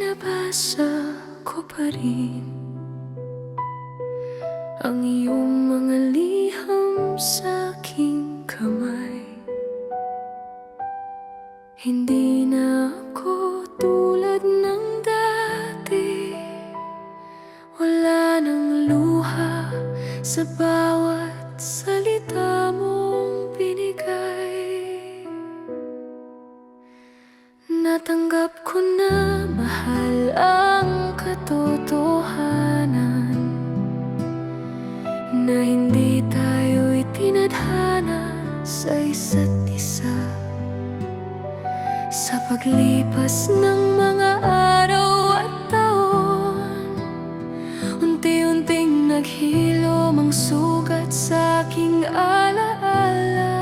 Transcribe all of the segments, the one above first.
binabasa ko pa rin ang iyong mga liham sa aking kamay. Hindi na ako tulad ng dati, wala nang luha sa bawat salita mong binigay. Natanggap ko na mahal ang katotohanan na hindi tayo'y tinadhana sa isa't isa. Sa paglipas ng mga araw at taon, unti-unting naghilom ang sugat sa aking alaala.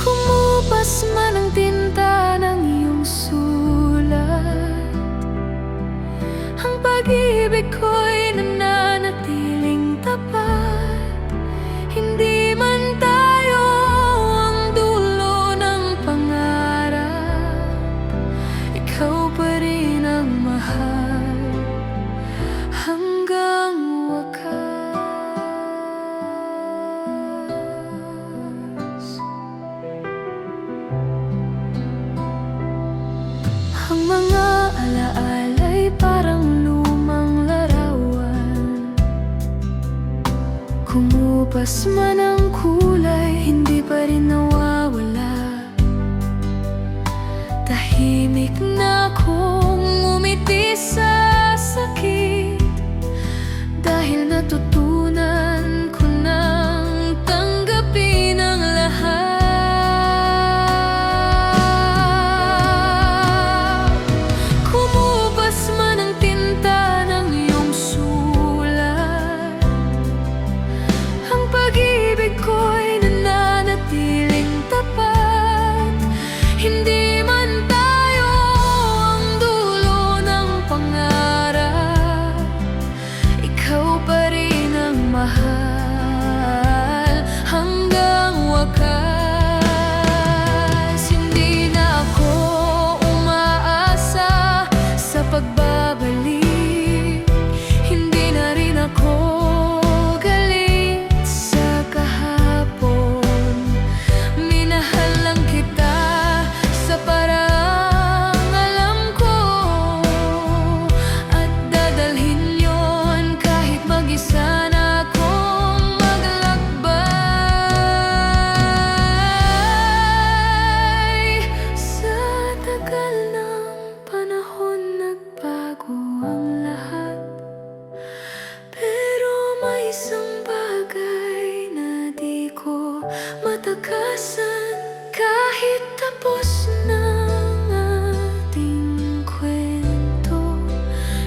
Kumupas man ang tinta ng iyong sulat, ang pag-ibig ko'y nananatiling tapat. Hindi man tayo ang dulo ng pangarap, ikaw pa rin ang mahal hanggang wakas. Ang mga alaala'y parang lumang larawan. Kumupas man ang kulay, hindi pa rin nawawala. Tahimik na akong ngumiti sa sakit, dahil natutunan ko nang tanggapin ang lahat. Kumupas man ang tinta ng iyong sulat, ang pag-ibig ko'y nananatiling tapat. Hindi man tayo ang dulo ng pangarap, ikaw pa rin ang mahal hanggang wakas. Hindi na ako umaasa sa pagbabalik, hindi na rin ako galit sa kahapon. Minahal lang kita sa parang alam ko, at dadalhin yon kahit mag-isa na akong maglakbay. Sa tagal ng panahon nagbago ang lahat, pero may isang bagay na di ko matakasan. Kahit tapos ng ating kwento,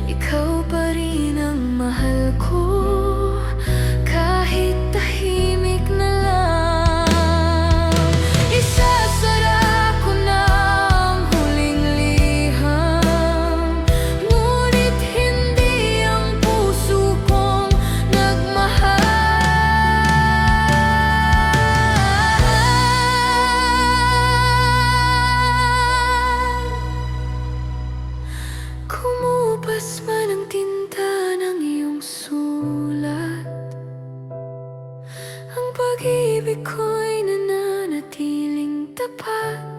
ikaw pa rin ang mahal ko. Kahit tahimik na lang, isasara ko na ang huling liham. Ngunit hindi ang puso kong nagmahal. Kumupas man ang tinta ng iyong sulat, ang pag-ibig ko'y nananatiling tapat.